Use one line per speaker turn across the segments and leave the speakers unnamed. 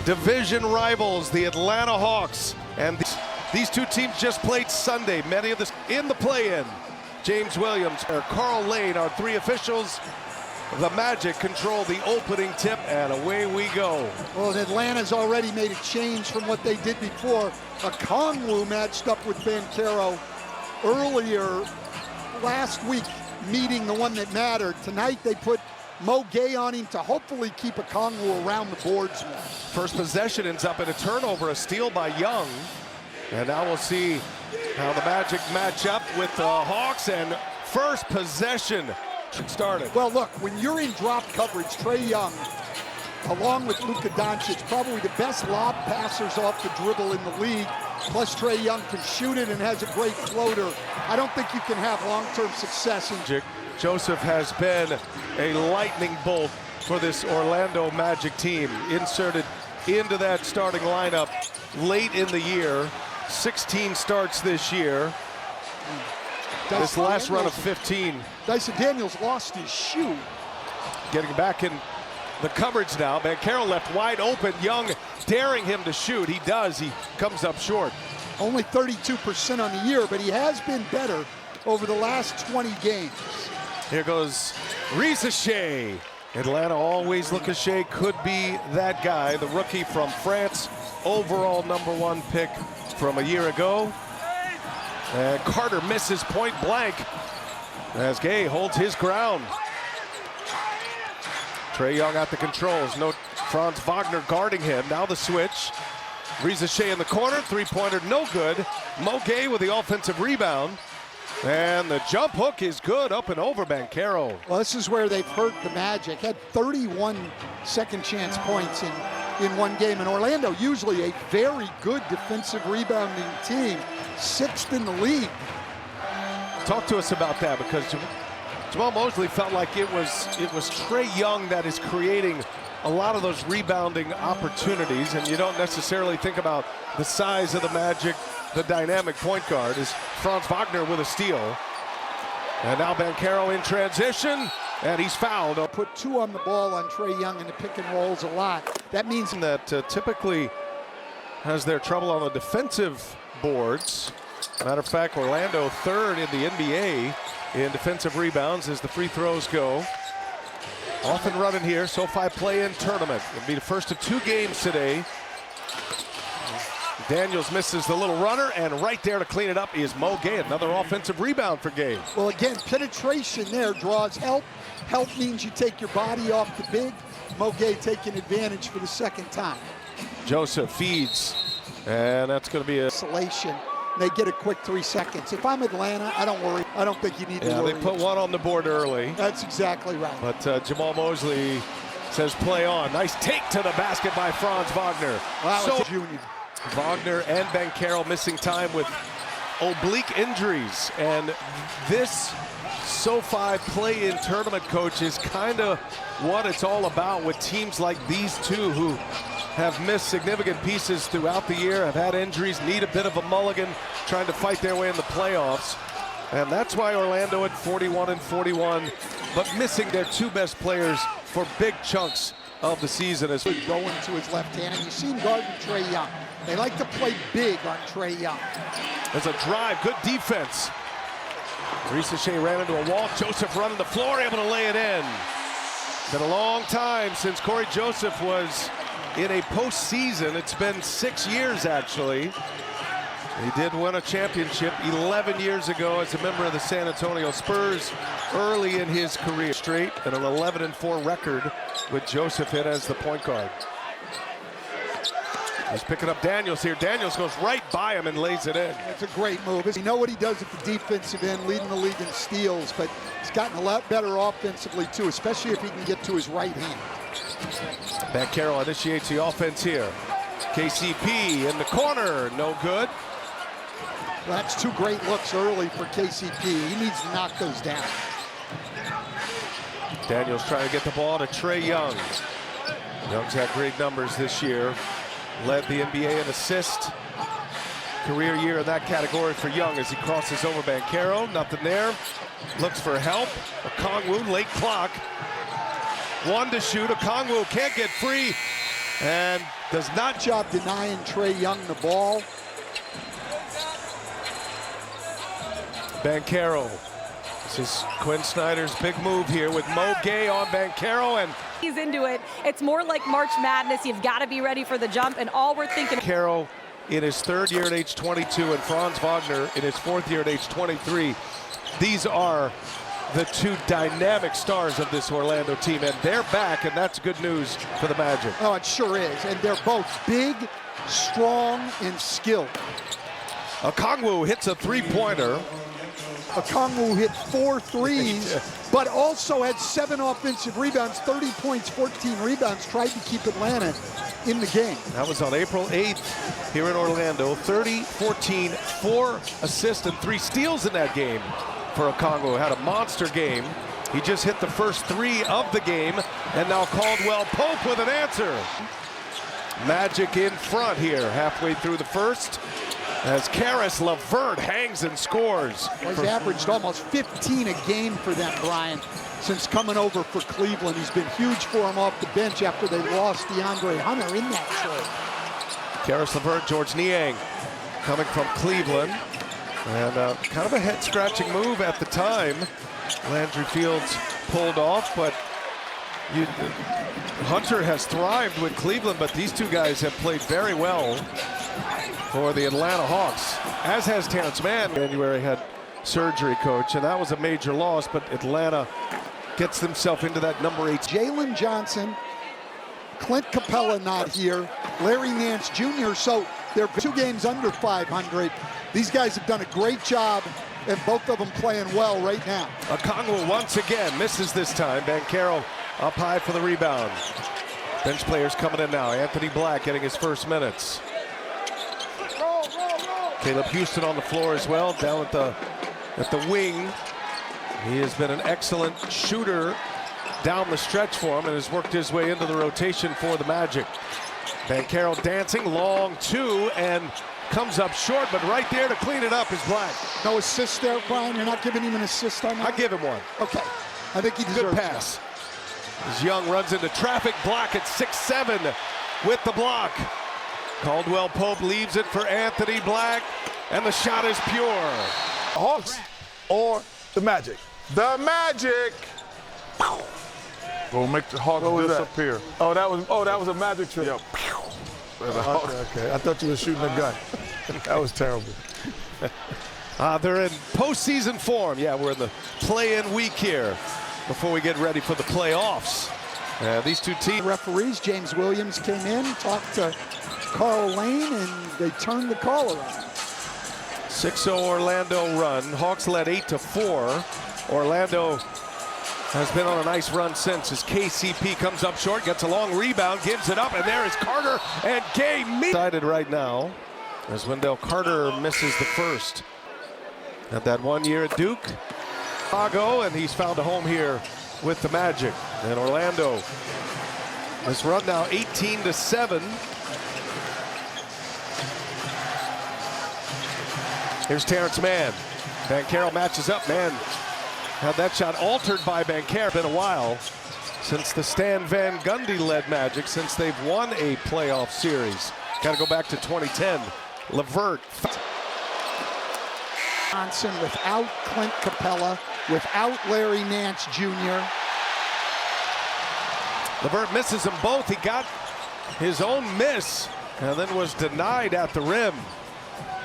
division rivals, the Atlanta Hawks, and these two teams just played Sunday. Many of this in the play-in. James Williams or Carl Lane are three officials. The Magic control the opening tip, and away we go.
Well, Atlanta's already made a change from what they did before. Okongwu matched up with Banchero earlier last week, meeting the one that mattered. Tonight they put Mo Gay on him to hopefully keep Okongwu around the boards more.
First possession ends up in a turnover, a steal by Young. And now we'll see how the Magic match up with the Hawks, and first possession started.
Well, look, when you're in drop coverage, Trae Young, along with Luka Doncic, probably the best lob passers off the dribble in the league. Plus, Trae Young can shoot it and has a great floater. I don't think you can have long-term success in.
Joseph has been a lightning bolt for this Orlando Magic team. Inserted into that starting lineup late in the year. 16 starts this year. This last run of 15.
Dyson Daniels lost his shoe.
Getting back in the coverage now. Banchero left wide open. Young daring him to shoot. He does. He comes up short.
Only 32% on the year, but he has been better over the last 20 games.
Here goes Risacher. Atlanta always look Shea could be that guy. The rookie from France. Overall #1 pick from a year ago. And Carter misses point blank as Gay holds his ground. Trae Young at the controls. No Franz Wagner guarding him. Now the switch. Risacher in the corner. Three-pointer no good. Mo Gay with the offensive rebound. And the jump hook is good, up and over Banchero.
Well, this is where they've hurt the Magic. Had 31 second chance points in one game. And Orlando, usually a very good defensive rebounding team, 6th in the league.
Talk to us about that, because Jamal Mosley felt like it was Trae Young that is creating a lot of those rebounding opportunities, and you don't necessarily think about the size of the Magic. The dynamic point guard is Franz Wagner with a steal. And now Banchero in transition, and he's fouled.
Put 2 on the ball on Trae Young in the pick and rolls a lot. That means
that typically has their trouble on the defensive boards. Matter of fact, Orlando 3rd in the NBA in defensive rebounds as the free throws go. Off and running here, SoFi play-in tournament. It'll be the first of 2 games today. Daniels misses the little runner, and right there to clean it up is Mo Gay. Another offensive rebound for Gay.
Well, again, penetration there draws help. Help means you take your body off the big. Mo Gay taking advantage for the second time.
Joseph feeds, and that's going to be a
isolation. They get a quick 3 seconds. If I'm Atlanta, I don't worry. I don't think you need to worry.
They put 1 on the board early.
That's exactly right.
But Jamal Mosley says play on. Nice take to the basket by Franz Wagner.
Wow, so junior.
Wagner and Banchero missing time with oblique injuries, and this SoFi play-in tournament, coach, is kind of what it's all about with teams like these two who have missed significant pieces throughout the year, have had injuries, need a bit of a mulligan, trying to fight their way in the playoffs. And that's why Orlando at 41-41, but missing their 2 best players for big chunks of the season. As
going to his left hand, and you've seen guarding Trae Young. They like to play big on Trae Young.
There's a drive, good defense. Risacher ran into a wall. Joseph running the floor, able to lay it in. Been a long time since Corey Joseph was in a postseason. It's been 6 years, actually. He did win a championship 11 years ago as a member of the San Antonio Spurs early in his career. Straight and an 11-4 record with Joseph in as the point guard. He's picking up Daniels here. Daniels goes right by him and lays it in.
It's a great move. You know what he does at the defensive end, leading the league in steals, but he's gotten a lot better offensively too, especially if he can get to his right hand.
Banchero initiates the offense here. KCP in the corner, no good.
Well, that's 2 great looks early for KCP. He needs to knock those down.
Daniels trying to get the ball to Trae Young. Young's had great numbers this year. Led the NBA in assist. Career year in that category for Young as he crosses over Banchero. Nothing there. Looks for help. Okongwu, late clock. 1 to shoot. Okongwu can't get free. and does not.
Job denying Trae Young the ball.
Banchero. This is Quinn Snyder's big move here with Mo Gay on Banchero, and
he's into it. It's more like March Madness. You've got to be ready for the jump, and all we're thinking.
Banchero in his third year at age 22, and Franz Wagner in his fourth year at age 23. These are the two dynamic stars of this Orlando team, and they're back, and that's good news for the Magic.
Oh, it sure is, and they're both big, strong, and skilled.
Okongwu hits a three-pointer.
Okongwu hit 4 threes, but also had 7 offensive rebounds, 30 points, 14 rebounds, tried to keep Atlanta in the game.
That was on April 8th here in Orlando. 30, 14, 4 assists and 3 steals in that game for Okongwu. Had a monster game. He just hit the first 3 of the game, and now Caldwell Pope with an answer. Magic in front here, halfway through the first, as Karis LeVert hangs and scores.
Well, he's averaged almost 15 a game for them, Brian, since coming over for Cleveland. He's been huge for him off the bench after they lost DeAndre Hunter in that trade.
Karis LeVert, George Niang coming from Cleveland. And kind of a head-scratching move at the time. Landry Fields pulled off, but Hunter has thrived with Cleveland, but these two guys have played very well for the Atlanta Hawks, as has Terrence Mann. January had surgery, coach, and that was a major loss, but Atlanta gets themselves into that number 8.
Jalen Johnson, Clint Capella not here, Larry Nance Jr., so they're 2 games under 500. These guys have done a great job, and both of them playing well right now.
Okongwu once again misses this time. Banchero up high for the rebound. Bench players coming in now. Anthony Black getting his first minutes. Caleb Houston on the floor as well, down at the wing. He has been an excellent shooter down the stretch for him and has worked his way into the rotation for the Magic. Banchero dancing, long 2, and comes up short, but right there to clean it up is Black.
No assist there, Brian? You're not giving him an assist on that?
I give him one.
Okay. I think he deserves
Good pass. As Young runs into traffic, Black at 6'7" with the block. Caldwell Pope leaves it for Anthony Black, and the shot is pure.
Hawks or the Magic?
The Magic. We'll make the Hawks disappear.
Oh, that was a Magic trick.
Yep.
Okay. I thought you were shooting a gun. That was terrible.
They're in postseason form. Yeah, we're in the play-in week here before we get ready for the playoffs. These two teams.
Referees, James Williams came in, talked to Carl Lane, and they turned the call around.
6-0 Orlando run. Hawks led 8-4. Orlando has been on a nice run since, as KCP comes up short, gets a long rebound, gives it up, and there is Carter and Gay excited right now as Wendell Carter misses the first. Had that 1 year at Duke, Chicago, and he's found a home here with the Magic. And Orlando, this run now 18-7. Here's Terrence Mann. Banchero matches up. Mann had that shot altered by Banchero. Been a while since the Stan Van Gundy-led Magic, since they've won a playoff series. Got to go back to 2010. LeVert.
Johnson without Clint Capella, without Larry Nance Jr.
LeVert misses them both. He got his own miss and then was denied at the rim.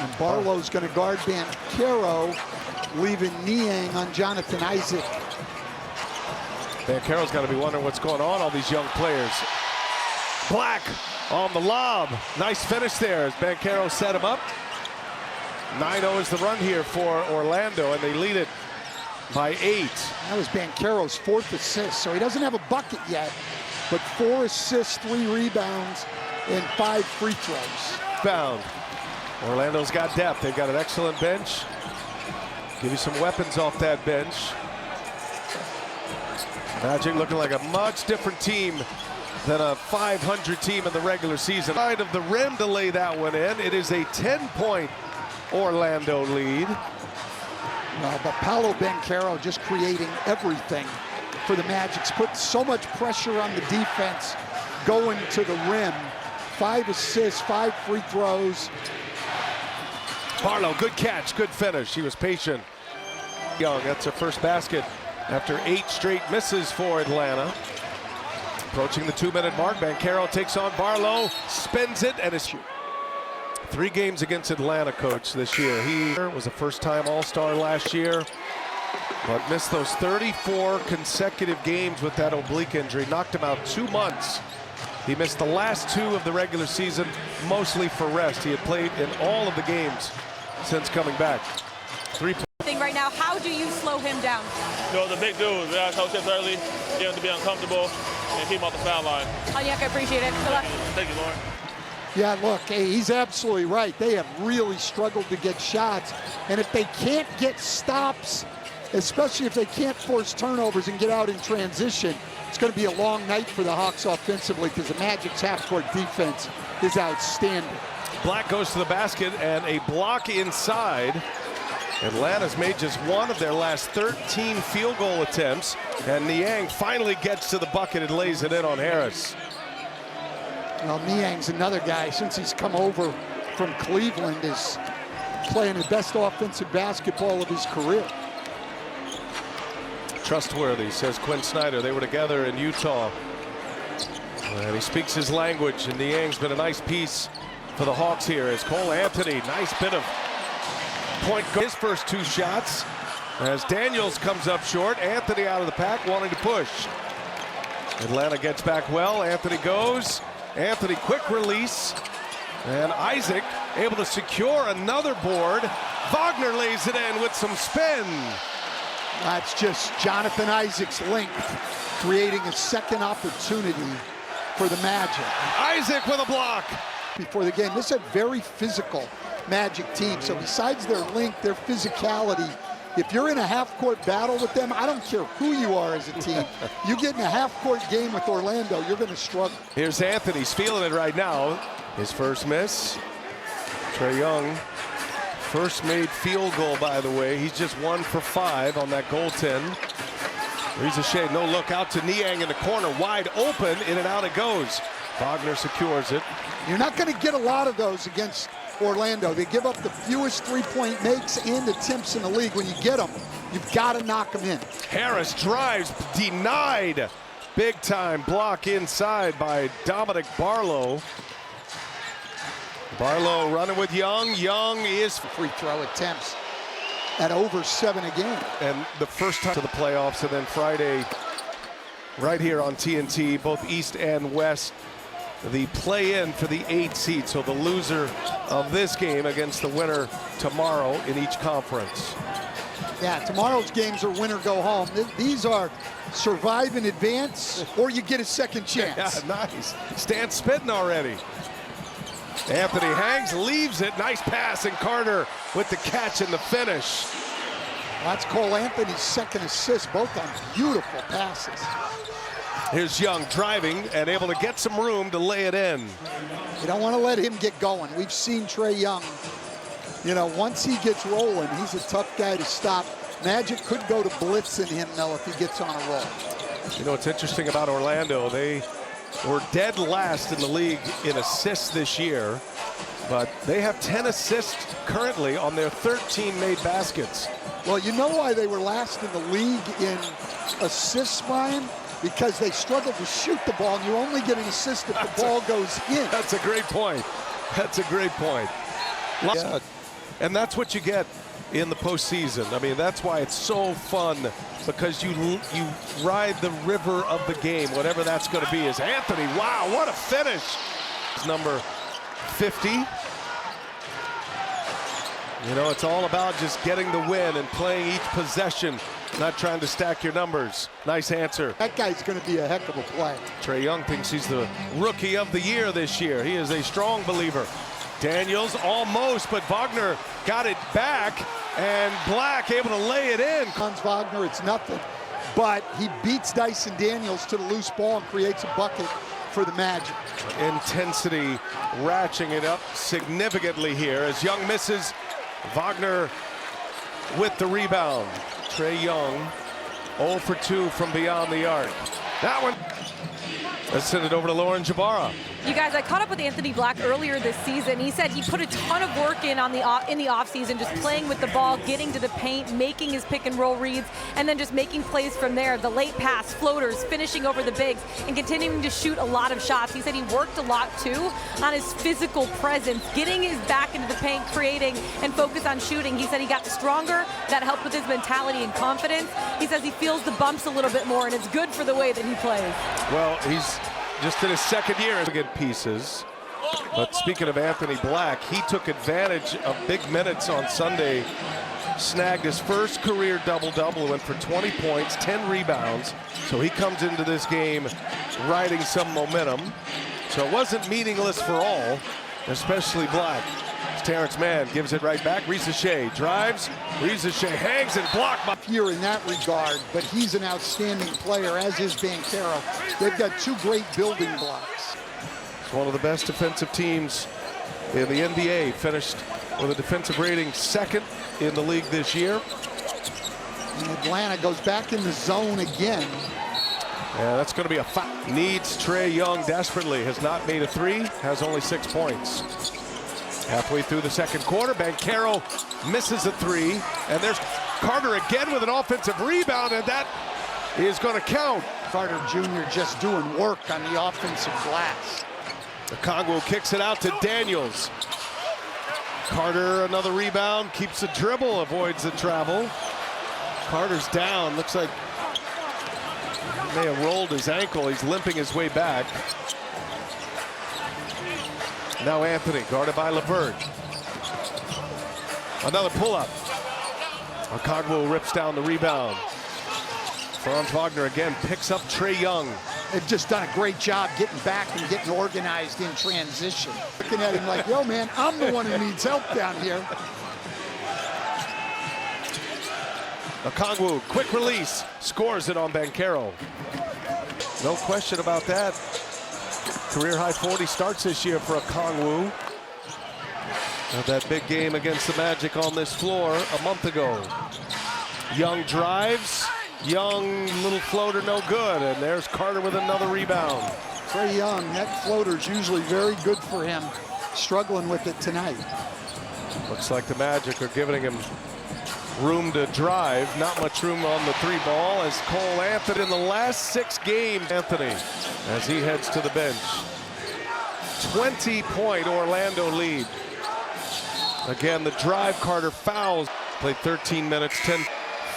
And Barlow's going to guard Banchero, leaving Niang on Jonathan Isaac.
Banchero's got to be wondering what's going on, all these young players. Black on the lob. Nice finish there as Banchero set him up. 9-0 is the run here for Orlando, and they lead it by 8.
That was Banchero's 4th assist, so he doesn't have a bucket yet, but 4 assists, 3 rebounds, and 5 free throws.
Found. Orlando's got depth. They've got an excellent bench. Give you some weapons off that bench. Magic looking like a much different team than a 500 team in the regular season. Side of the rim to lay that one in. It is a 10-point Orlando lead.
Well, but Paolo Banchero just creating everything for the Magic's put so much pressure on the defense going to the rim. 5 assists, 5 free throws.
Barlow, good catch, good finish. He was patient. Young, that's her first basket after 8 straight misses for Atlanta. Approaching the 2-minute mark, Banchero takes on Barlow, spins it, and is 3 games against Atlanta, coach, this year. He was a first-time All-Star last year, but missed those 34 consecutive games with that oblique injury. Knocked him out 2 months. He missed the last 2 of the regular season, mostly for rest. He had played in all of the games since coming back. 3
right now, how do you slow him down?
You know, the big dudes, I told you early, get him to be uncomfortable and keep him off the foul line.
Onyeka, I appreciate it. Good luck.
Thank you, Lauren.
Yeah, look, hey, he's absolutely right. They have really struggled to get shots. And if they can't get stops, especially if they can't force turnovers and get out in transition, it's going to be a long night for the Hawks offensively because the Magic's half-court defense is outstanding.
Black goes to the basket and a block inside. Atlanta's made just 1 of their last 13 field goal attempts, and Niang finally gets to the bucket and lays it in on Harris.
Well, Niang's another guy, since he's come over from Cleveland, is playing the best offensive basketball of his career.
Trustworthy, says Quinn Snyder. They were together in Utah. And he speaks his language, and Niang's been a nice piece for the Hawks here as Cole Anthony, nice bit of point guard. His first 2 shots as Daniels comes up short. Anthony out of the pack, wanting to push. Atlanta gets back well. Anthony goes. Anthony, quick release. And Isaac able to secure another board. Wagner lays it in with some spin.
That's just Jonathan Isaac's length, creating a second opportunity for the Magic.
Isaac with a block.
Before the game, this is a very physical Magic team. So besides their length, their physicality, if you're in a half-court battle with them, I don't care who you are as a team. You get in a half-court game with Orlando, you're going to struggle.
Here's Anthony, he's feeling it right now. His first miss. Trae Young, first made field goal, by the way. He's just 1 for 5 on that goaltend. He's a shade, no look out to Niang in the corner, wide open, in and out it goes. Wagner secures it.
You're not going to get a lot of those against Orlando. They give up the fewest 3-point makes and attempts in the league. When you get them, you've got to knock them in.
Harris drives, denied. Big time block inside by Dominic Barlow. Barlow running with Young. Young is
free throw attempts at over 7 a game.
And the first time to the playoffs, and then Friday right here on TNT, both East and West, the play-in for the 8th seed. So the loser of this game against the winner tomorrow in each conference.
Yeah, tomorrow's games are win or go home. These are survive in advance or you get a second chance.
Yeah, nice. Stan spitting already. Anthony hangs, leaves it. Nice pass, and Carter with the catch and the finish.
That's Cole Anthony's second assist, both on beautiful passes.
Here's Young driving and able to get some room to lay it in.
You don't want to let him get going. We've seen Trae Young, you know, once he gets rolling, he's a tough guy to stop. Magic could go to blitzing him, though, if he gets on a roll.
You know what's interesting about Orlando? They were dead last in the league in assists this year, but they have 10 assists currently on their 13 made baskets.
Well, you know why they were last in the league in assists, Brian? Because they struggled to shoot the ball, and you only get an assist if the ball goes in.
That's a great point. That's a great point. Yeah. And that's what you get in the postseason. I mean, that's why it's so fun, because you ride the river of the game, whatever that's going to be. Is Anthony, wow, what a finish. Number 50. You know, it's all about just getting the win and playing each possession, not trying to stack your numbers. Nice answer.
That guy's going to be a heck of a player.
Trae Young thinks he's the rookie of the year this year. He is a strong believer. Daniels almost, but Wagner got it back, and Black able to lay it in.
Hans Wagner, it's nothing, but he beats Dyson Daniels to the loose ball and creates a bucket for the Magic.
Intensity ratcheting it up significantly here as Young misses. Wagner with the rebound. Trae Young 0 for 2 from beyond the arc. That one. Let's send it over to Lauren Jabara.
You guys, I caught up with Anthony Black earlier this season. He said he put a ton of work in the offseason, just playing with the ball, getting to the paint, making his pick and roll reads, and then just making plays from there. The late pass, floaters, finishing over the bigs, and continuing to shoot a lot of shots. He said he worked a lot too on his physical presence, getting his back into the paint, creating, and focus on shooting. He said he got stronger. That helped with his mentality and confidence. He says he feels the bumps a little bit more, and it's good for the way that he plays.
Well, he's just in his second year to get pieces. But speaking of Anthony Black, he took advantage of big minutes on Sunday, snagged his first career double-double, went for 20 points, 10 rebounds. So he comes into this game riding some momentum. So it wasn't meaningless for all, especially Black. Terrence Mann gives it right back. Risa Shea drives. Risa Shea hangs and blocked by
Here in that regard, but he's an outstanding player, as is Banchero. They've got two great building blocks.
It's one of the best defensive teams in the NBA. Finished with a defensive rating second in the league this year.
And Atlanta goes back in the zone again.
Yeah, that's going to be a foul. Needs Trae Young desperately. Has not made a three. Has only 6 points. Halfway through the second quarter, Banchero misses a three, and there's Carter again with an offensive rebound, and that is going to count.
Carter Jr. just doing work on the offensive glass.
Okongwu kicks it out to Daniels. Carter, another rebound, keeps the dribble, avoids the travel. Carter's down, looks like he may have rolled his ankle. He's limping his way back. Now Anthony, guarded by LeVert. Another pull-up. Okongwu rips down the rebound. Franz Wagner again picks up Trae Young.
They've just done a great job getting back and getting organized in transition. Looking at him like, yo, man, I'm the one who needs help down here.
Okongwu, quick release, scores it on Banchero. No question about that. Career high 40 starts this year for Okongwu. That big game against the Magic on this floor a month ago. Young drives. Young, little floater, no good. And there's Carter with another rebound.
Trae Young, that floater's usually very good for him. Struggling with it tonight.
Looks like the Magic are giving him room to drive. Not much room on the three ball as Cole Anthony in the last 6 games. Anthony as he heads to the bench. 20-point Orlando lead. Again, the drive, Carter fouls. Played 13 minutes, 10.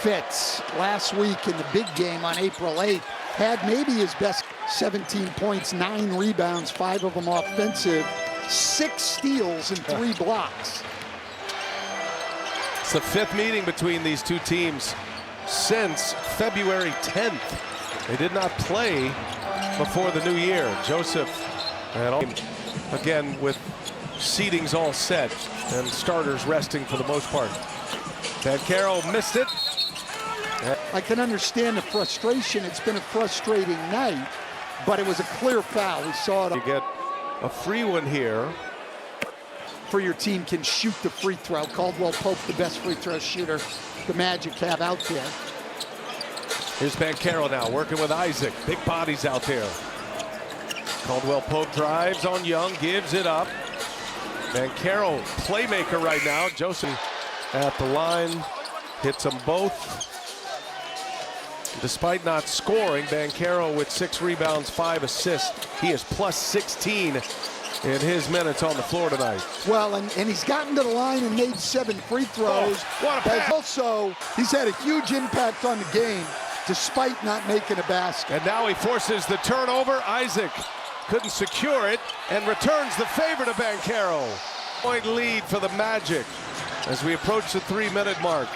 Fitz, last week in the big game on April 8th, had maybe his best 17 points, 9 rebounds, 5 of them offensive, 6 steals and 3 blocks.
It's the 5th meeting between these two teams since February 10th. They did not play before the new year. Joseph, and again with seedings all set and starters resting for the most part. Banchero missed it.
I can understand the frustration. It's been a frustrating night, but it was a clear foul. We saw it.
You get a free one here.
For your team can shoot the free throw. Caldwell Pope, the best free throw shooter the Magic have out there.
Here's Banchero now working with Isaac. Big bodies out there. Caldwell Pope drives on Young, gives it up. Banchero, playmaker right now. Joseph at the line, hits them both. Despite not scoring, Banchero with 6 rebounds, 5 assists. He is plus 16 in his minutes on the floor tonight.
Well, and he's gotten to the line and made 7 free throws.
Oh, what a pass.
Also, he's had a huge impact on the game, despite not making a basket.
And now he forces the turnover. Isaac couldn't secure it and returns the favor to Banchero. Point lead for the Magic as we approach the 3-minute mark.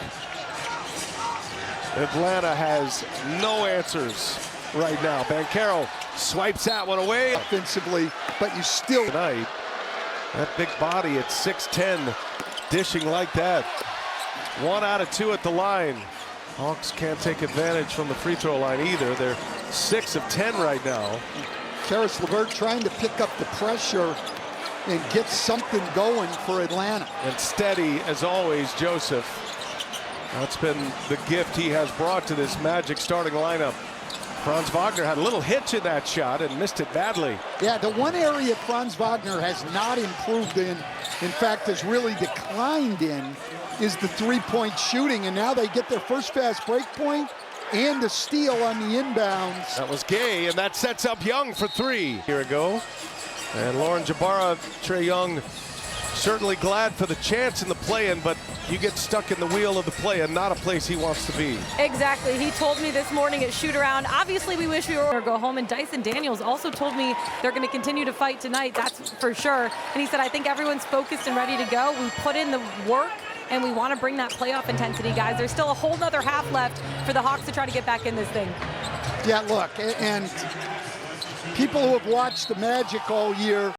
Atlanta has no answers right now. Banchero swipes that one away.
Offensively, but you still.
Tonight, that big body at 6'10", dishing like that. 1 out of 2 at the line. Hawks can't take advantage from the free throw line either. They're 6 of 10 right now.
Karis LeVert trying to pick up the pressure and get something going for Atlanta.
And steady, as always, Joseph. That's been the gift he has brought to this Magic starting lineup. Franz Wagner had a little hitch in that shot and missed it badly.
Yeah, the one area Franz Wagner has not improved in fact, has really declined in, is the three-point shooting. And now they get their first fast break point and a steal on the inbounds.
That was Gay, and that sets up Young for three. Here ago. And Lauren Jabara, Trae Young, certainly glad for the chance in the play-in, but you get stuck in the wheel of the play-in, not a place he wants to be.
Exactly. He told me this morning at shoot-around, obviously we wish we were go home, and Dyson Daniels also told me they're going to continue to fight tonight, that's for sure. And he said, I think everyone's focused and ready to go. We put in the work, and we want to bring that playoff intensity, guys. There's still a whole nother half left for the Hawks to try to get back in this thing.
Yeah, look, and people who have watched the Magic all year